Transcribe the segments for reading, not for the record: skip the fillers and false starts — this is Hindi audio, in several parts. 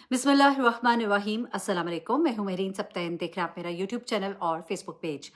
बिस्मिल्लाहिर्रहमानिर्रहीम। अस्सलाम वालेकुम। मैं हूं मेहरीन सप्तान। देख रहे हैं आप मेरा यूट्यूब चैनल और फेसबुक पेज।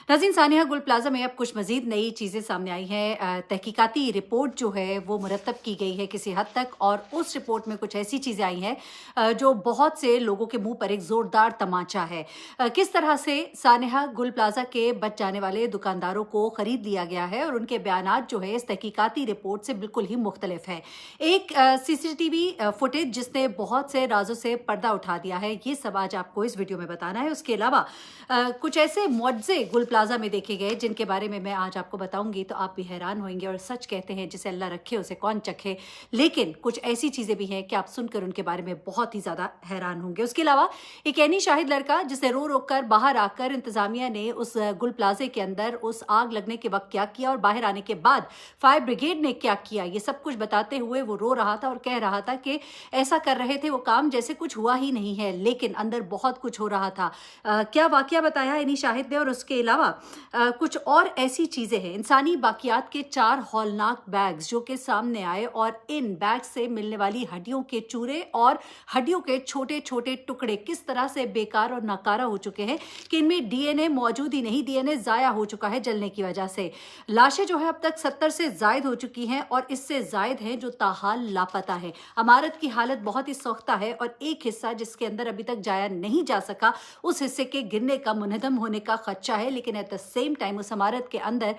नाज़रीन, सानिया गुल प्लाजा में अब कुछ मजीद नई चीज़ें सामने आई हैं। तहकीकाती रिपोर्ट जो है वो मुरतब की गई है किसी हद तक, और उस रिपोर्ट में कुछ ऐसी चीज़ें आई हैं जो बहुत से लोगों के मुंह पर एक ज़ोरदार तमाचा है। किस तरह से सानिया गुल प्लाजा के बच जाने वाले दुकानदारों को ख़रीद लिया गया है और उनके बयानात जो है इस तहकीकाती रिपोर्ट से बिल्कुल ही मुख्तलिफ है। एक CCTV फुटेज जिसने बहुत से राजों से पर्दा उठा दिया है, ये सब आज आपको इस वीडियो में बताना है। उसके अलावा कुछ ऐसे मुआवजे गुल प्लाजा में देखे गए जिनके बारे में मैं आज आपको बताऊंगी तो आप भी हैरान होंगे। और सच कहते हैं जिसे अल्लाह रखे उसे कौन चखे, लेकिन कुछ ऐसी चीजें भी हैं कि आप सुनकर उनके बारे में बहुत ही ज्यादा हैरान होंगे। उसके अलावा एक ऐनी शाहिद लड़का जिसे रो रो कर बाहर आकर इंतजामिया ने उस गुल प्लाजे के अंदर उस आग लगने के वक्त क्या किया और बाहर आने के बाद फायर ब्रिगेड ने क्या किया, ये सब कुछ बताते हुए वो रो रहा था और कह रहा था कि ऐसा कर रहे थे वो काम जैसे कुछ हुआ ही नहीं है, लेकिन अंदर बहुत कुछ हो रहा था। क्या वाकया बताया ऐनी शाहिद ने। और उसके अलावा कुछ और ऐसी चीजें हैं, इंसानी बाकियात के 4 हौलनाक बैग्स जो कि सामने आए, और इन बैग से मिलने वाली हड्डियों के चूरे और हड्डियों के छोटे छोटे टुकड़े किस तरह से बेकार और नाकारा हो चुके हैं कि इनमें DNA मौजूद ही नहीं, DNA जाया हो चुका है जलने की वजह से। लाशें जो है अब तक 70 से जायद हो चुकी हैं और इससे जायद हैं जो ताहाल लापता है। इमारत की हालत बहुत ही सख्ता है और एक हिस्सा जिसके अंदर अभी तक जाया नहीं जा सका, उस हिस्से के गिरने का, मुनहदम होने का खदशा है। लेकिन एट द सेम टाइम उस इमारत के अंदर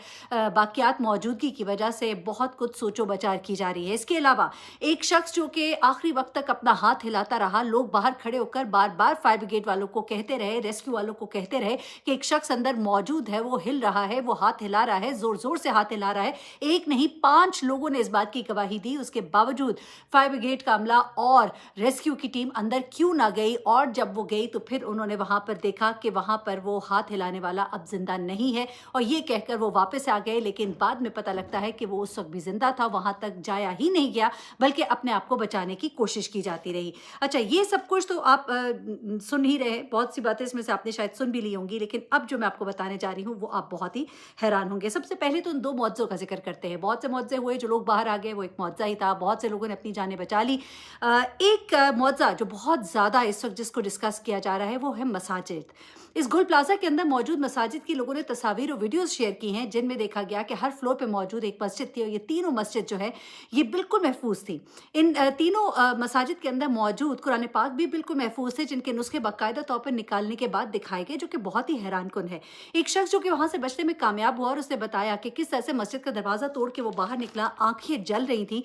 बाकियात मौजूदगी की वजह से बहुत कुछ सोचो बचार की जा रही है। इसके अलावा एक शख्स जो कि आखिरी वक्त तक अपना हाथ हिलाता रहा, लोग बाहर खड़े होकर बार बार फायर ब्रिगेड वालों को कहते रहे, रेस्क्यू वालों को कहते रहे कि एक शख्स अंदर मौजूद है, वो हिल रहा है, वो हाथ हिला रहा है, जोर जोर से हाथ हिला रहा है। एक नहीं 5 लोगों ने इस बात की गवाही दी। उसके बावजूद फायर ब्रिगेड का अमला और रेस्क्यू की टीम अंदर क्यों ना गई, और जब वो गई तो फिर उन्होंने वहां पर देखा कि वहां पर वो हाथ हिलाने वाला अब जिंदा नहीं है, और ये कहकर वो वापस आ गए। लेकिन बाद में पता लगता है कि वो उस वक्त भी जिंदा था, वहां तक जाया ही नहीं गया, बल्कि अपने आप को बचाने की कोशिश की जाती रही। अच्छा, ये सब कुछ तो आप सुन ही रहे, बहुत सी बातें इसमें से आपने शायद सुन भी ली होंगी, लेकिन अब जो मैं आपको बताने जा रही हूँ वो आप बहुत ही हैरान होंगे। सबसे पहले तो उन 2 मुआवजों का जिक्र करते हैं। बहुत से मुआवजे हुए, जो लोग बाहर आ गए वो एक मुआवजा ही था, बहुत से लोगों ने अपनी जानें बचा ली। एक मुआवजा जो बहुत ज्यादा इस वक्त जिसको डिस्कस किया जा रहा है वो है मसाजिद। इस गुल प्लाजा के अंदर मौजूद मसाजिद की लोगों ने तस्वीर और वीडियोस शेयर की हैं जिनमें देखा गया कि हर फ्लोर पे मौजूद एक मस्जिद थी, और ये तीनों मस्जिद जो है ये बिल्कुल महफूज थी। इन तीनों मसाजिद के अंदर मौजूद कुरान पाक भी बिल्कुल महफूज थे, जिनके नुस्खे बाकायदा तौर पर निकालने के बाद दिखाए गए, जो कि बहुत ही हैरान कुन है। एक शख्स जो कि वहां से बचने में कामयाब हुआ और उसने बताया कि किस तरह से मस्जिद का दरवाजा तोड़ के वो बाहर निकला, आंखें जल रही थी।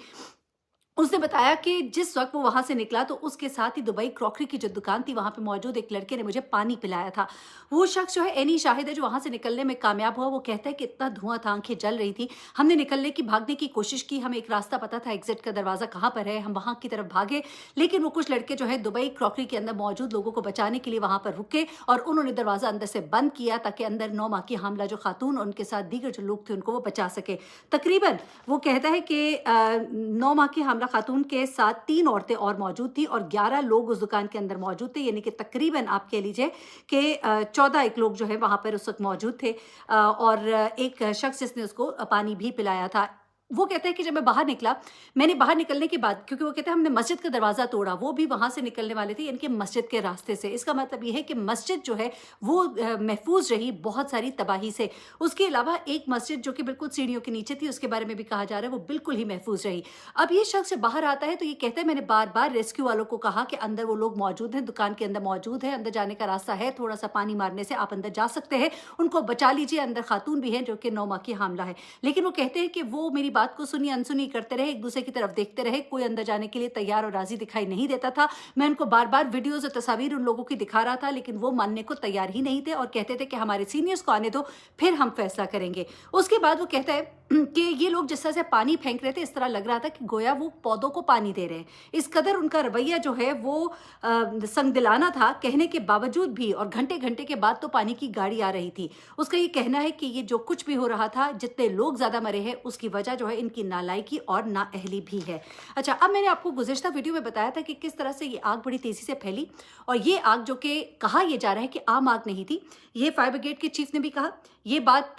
उसने बताया कि जिस वक्त वो वहां से निकला तो उसके साथ ही दुबई क्रॉकरी की जो दुकान थी वहां पे मौजूद एक लड़के ने मुझे पानी पिलाया था। वो शख्स जो है ऐनी शाहिद है, जो वहां से निकलने में कामयाब हुआ। वो कहता है कि इतना धुआं था, आंखें जल रही थी, हमने निकलने की, भागने की कोशिश की, हमें एक रास्ता पता था, एग्जिट का दरवाजा कहाँ पर है, हम वहां की तरफ भागे। लेकिन वो कुछ लड़के जो है दुबई क्रॉकरी के अंदर मौजूद लोगों को बचाने के लिए वहां पर रुके और उन्होंने दरवाजा अंदर से बंद किया ताकि अंदर 9 माह की हामला जो खातून और उनके साथ दीगर जो लोग थे उनको वो बचा सके। तकरीबन वो कहता है कि 9 माह की हामला खातून के साथ 3 औरतें और मौजूद थी और 11 लोग उस दुकान के अंदर मौजूद थे, यानी कि तकरीबन आप कह लीजिए कि 14 एक लोग जो है वहां पर उस वक्त मौजूद थे, और एक शख्स जिसने उसको पानी भी पिलाया था। वो कहते हैं कि जब मैं बाहर निकला, मैंने बाहर निकलने के बाद, क्योंकि वो कहते हैं हमने मस्जिद का दरवाजा तोड़ा, वो भी वहां से निकलने वाले थे, यानी कि मस्जिद के रास्ते से। इसका मतलब ये है कि मस्जिद जो है वो महफूज रही बहुत सारी तबाही से। उसके अलावा एक मस्जिद जो कि बिल्कुल सीढ़ियों के नीचे थी, उसके बारे में भी कहा जा रहा है वो बिल्कुल ही महफूज रही। अब ये शख्स जब बाहर आता है तो ये कहता है मैंने बार बार रेस्क्यू वालों को कहा कि अंदर वो लोग मौजूद हैं, दुकान के अंदर मौजूद है, अंदर जाने का रास्ता है, थोड़ा सा पानी मारने से आप अंदर जा सकते हैं, उनको बचा लीजिए, अंदर खातून भी है जो कि 9 माह की हामला है। लेकिन वो कहते हैं कि वो मेरी बात को सुनी अनसुनी करते रहे, एक दूसरे की तरफ देखते रहे, कोई अंदर जाने के लिए तैयार और राजी दिखाई नहीं देता था। मैं उनको बार बार वीडियोस और तस्वीर उन लोगों की दिखा रहा था, लेकिन वो मानने को तैयार ही नहीं थे और कहते थे कि हमारे सीनियर्स को आने दो, फिर हम फैसला करेंगे। उसके बाद वो कहता है कि ये लोग जिस तरह से पानी फेंक रहे थे, इस तरह लग रहा था कि गोया वो पौधों को पानी दे रहे हैं। इस कदर उनका रवैया जो है वो संगदिलाना था, कहने के बावजूद भी, और घंटे घंटे के बाद तो पानी की गाड़ी आ रही थी। उसका ये कहना है कि ये जो कुछ भी हो रहा था, जितने लोग ज्यादा मरे हैं, उसकी वजह जो है इनकी नालायकी और नाअहली भी है। अच्छा, अब मैंने आपको गुज़िश्ता वीडियो में बताया था कि किस तरह से ये आग बड़ी तेजी से फैली, और ये आग जो कि कहा यह जा रहा है कि आम आग नहीं थी, ये फायर ब्रिगेड के चीफ ने भी कहा। ये बात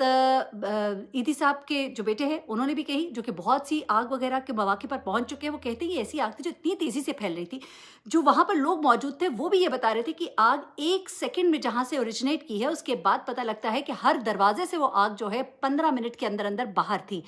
ईदी साहब के जो बेटे हैं उन्होंने भी कही, जो कि बहुत सी आग वगैरह के मौके पर पहुंच चुके हैं, वो कहते हैं ये ऐसी आग थी जो इतनी तेजी से फैल रही थी। जो वहां पर लोग मौजूद थे वो भी ये बता रहे थे कि आग 1 सेकंड में जहां से ओरिजिनेट की है उसके बाद पता लगता है कि हर दरवाजे से वो आग जो है 15 मिनट के अंदर अंदर बाहर थी।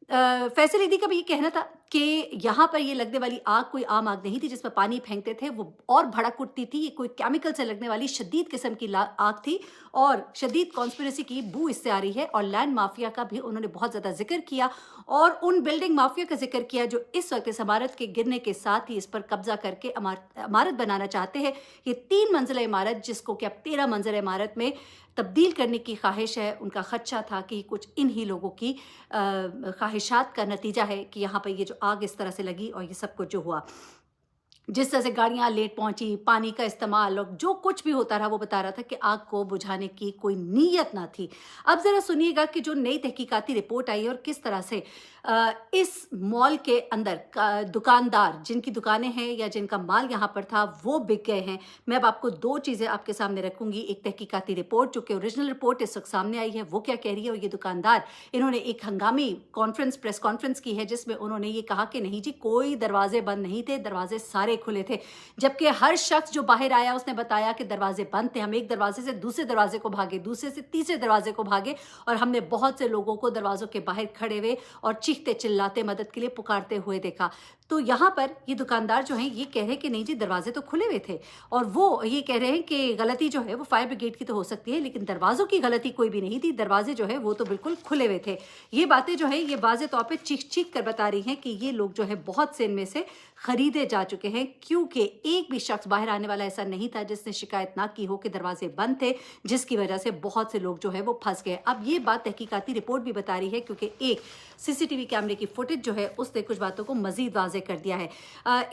फैसल ईदी का भी ये कहना था कि यहाँ पर ये लगने वाली आग कोई आम आग नहीं थी जिसमें पानी फेंकते थे, वो और भड़क उठती थी। ये कोई केमिकल से लगने वाली शदीद किस्म की आग थी और शदीद कॉन्स्पिरेसी की बू इससे आ रही है। और लैंड माफिया का भी उन्होंने बहुत ज़्यादा जिक्र किया और उन बिल्डिंग माफिया का जिक्र किया जो इस वक्त इस इमारत के गिरने के साथ ही इस पर कब्जा करके इमारत बनाना चाहते हैं। ये 3 मंजिला इमारत जिसको कि अब 13 मंजिला इमारत में तब्दील करने की ख्वाहिश है। उनका खदशा था कि कुछ इन ही लोगों की ख्वाहिशात का नतीजा है कि यहाँ पर ये जो आग इस तरह से लगी और ये सब कुछ जो हुआ, जिस तरह से गाड़ियां लेट पहुंची, पानी का इस्तेमाल और जो कुछ भी होता रहा, वो बता रहा था कि आग को बुझाने की कोई नीयत ना थी। अब जरा सुनिएगा कि जो नई तहकीकाती रिपोर्ट आई है और किस तरह से इस मॉल के अंदर दुकानदार जिनकी दुकानें हैं या जिनका माल यहाँ पर था वो बिक गए हैं। मैं अब आपको 2 चीज़ें आपके सामने रखूंगी। एक तहकीकाती रिपोर्ट जो कि ओरिजिनल रिपोर्ट इस वक्त सामने आई है वो क्या कह रही है, और ये दुकानदार इन्होंने एक हंगामी प्रेस कॉन्फ्रेंस की है जिसमें उन्होंने ये कहा कि नहीं जी, कोई दरवाजे बंद नहीं थे, दरवाजे सारे खुले थे। जबकि हर शख्स जो बाहर आया उसने बताया कि दरवाजे बंद थे, हम एक दरवाजे से दूसरे दरवाजे को भागे, दूसरे से तीसरे दरवाजे को भागे और हमने बहुत से लोगों को दरवाजों के बाहर खड़े हुए और चीखते चिल्लाते मदद के लिए पुकारते हुए देखा। तो यहाँ पर ये दुकानदार जो हैं ये कह रहे हैं कि नहीं जी, दरवाजे तो खुले हुए थे और वो ये कह रहे हैं कि गलती जो है वो फायर ब्रिगेड की तो हो सकती है लेकिन दरवाजों की गलती कोई भी नहीं थी, दरवाजे जो है वो तो बिल्कुल खुले हुए थे। ये बातें जो है ये वाज़े तौर पे चीख चीख कर बता रही हैं कि ये लोग जो है बहुत से इनमें से खरीदे जा चुके हैं, क्योंकि एक भी शख्स बाहर आने वाला ऐसा नहीं था जिसने शिकायत ना की हो कि दरवाजे बंद थे, जिसकी वजह से बहुत से लोग जो है वो फंस गए। अब ये बात तहकीकाती रिपोर्ट भी बता रही है क्योंकि एक सीसीटीवी कैमरे की फुटेज जो है उसने कुछ बातों को मजीद वाज़े कर दिया है।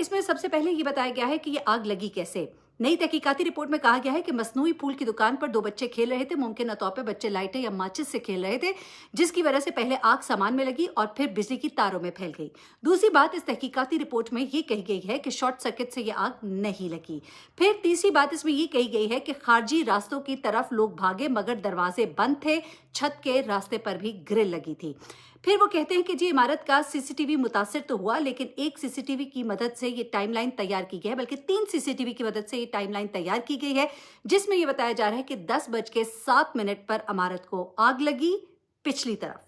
इसमें सबसे पहले ये बताया गया है कि ये आग लगी कैसे। नई तहकीकाती रिपोर्ट में कहा गया है कि मसनूई फूल की दुकान पर 2 बच्चे खेल रहे थे। मुमकिन तौर पर बच्चे लाइटें या माचिस से खेल रहे थे, जिसकी वजह से पहले आग सामान में लगी और फिर बिजली की तारों में फैल गई। दूसरी बात इस तहकीकाती रिपोर्ट में ये कही गई है कि शॉर्ट सर्किट से ये आग नहीं लगी। फिर तीसरी बात इसमें ये कही गई है कि खारजी रास्तों की तरफ लोग भागे मगर दरवाजे बंद थे, छत के रास्ते पर भी ग्रिल लगी थी। फिर वो कहते हैं कि जी इमारत का सीसीटीवी मुतासिर तो हुआ लेकिन एक सीसीटीवी की मदद से ये टाइमलाइन तैयार की गई है, बल्कि 3 सीसीटीवी की मदद से ये टाइमलाइन तैयार की गई है जिसमें ये बताया जा रहा है कि 10:07 पर इमारत को आग लगी पिछली तरफ।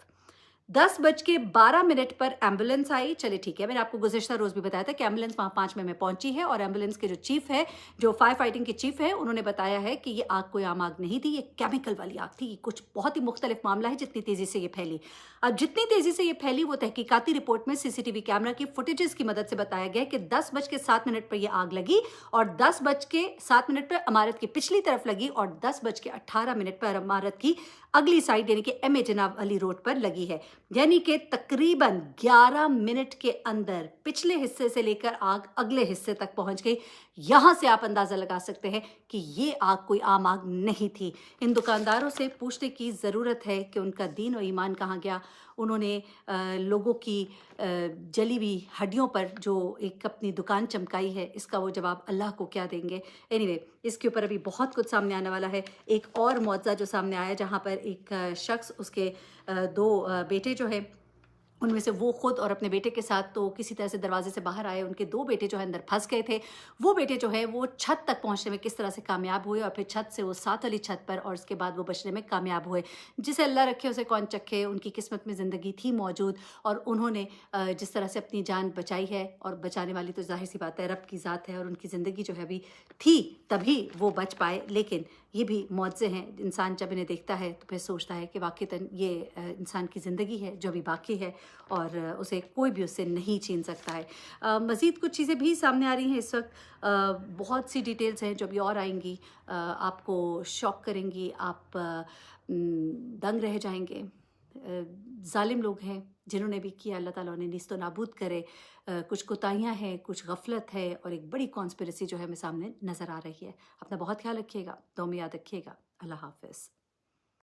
10:12 पर एम्बुलेंस आई। चलिए ठीक है, मैंने आपको गुज़िश्ता रोज भी बताया था कि एम्बुलेंस वहाँ 5 में पहुंची है और एम्बुलेंस के जो चीफ है, जो फायर फाइटिंग के चीफ है, उन्होंने बताया है कि ये आग कोई आम आग नहीं थी, ये केमिकल वाली आग थी। ये कुछ बहुत ही मुख्तलिफ मामला है जितनी तेजी से ये फैली। अब जितनी तेजी से ये फैली वो तहकीकाती रिपोर्ट में सीसीटीवी कैमरा की फुटेजेस की मदद से बताया गया कि 10:07 पर यह आग लगी और 10:07 पर इमारत की पिछली तरफ लगी और 10:18 पर इमारत की अगली साइड यानी कि एम ए जनाब अली रोड पर लगी है। यानी कि तकरीबन 11 मिनट के अंदर पिछले हिस्से से लेकर आग अगले हिस्से तक पहुंच गई। यहां से आप अंदाजा लगा सकते हैं कि ये आग कोई आम आग नहीं थी। इन दुकानदारों से पूछने की ज़रूरत है कि उनका दीन और ईमान कहाँ गया। उन्होंने लोगों की जली हुई हड्डियों पर जो एक अपनी दुकान चमकाई है, इसका वो जवाब अल्लाह को क्या देंगे। एनीवे, इसके ऊपर अभी बहुत कुछ सामने आने वाला है। एक और मुआवजा जो सामने आया जहाँ पर एक शख्स, उसके 2 बेटे जो है उनमें से वो खुद और अपने बेटे के साथ तो किसी तरह से दरवाजे से बाहर आए, उनके 2 बेटे जो है अंदर फंस गए थे। वो बेटे जो है वो छत तक पहुंचने में किस तरह से कामयाब हुए और फिर छत से वो 7 वाली छत पर और उसके बाद वो बचने में कामयाब हुए। जिसे अल्लाह रखे उसे कौन चखे, उनकी किस्मत में ज़िंदगी थी मौजूद और उन्होंने जिस तरह से अपनी जान बचाई है, और बचाने वाली तो जाहिर सी बात है रब की ज़ात है, और उनकी ज़िंदगी जो है अभी थी तभी वो बच पाए। लेकिन ये भी मौज़े हैं, इंसान जब इन्हें देखता है तो फिर सोचता है कि वाक़ईतन ये इंसान की ज़िंदगी है जो अभी बाकी है और उसे कोई भी उससे नहीं छीन सकता है। मज़ीद कुछ चीज़ें भी सामने आ रही हैं इस वक्त। बहुत सी डिटेल्स हैं जो अभी और आएंगी, आपको शॉक करेंगी, आप दंग रह जाएंगे। जालिम लोग हैं जिन्होंने भी किया, अल्लाह ताला उन्हें निस्तो नाबूद करे। कुछ कोताहियाँ हैं, कुछ गफलत है और एक बड़ी कॉन्स्पिरेसी जो है हमें सामने नज़र आ रही है। अपना बहुत ख्याल रखिएगा, दुआ में याद रखिएगा। अल्लाह हाफ़िज़।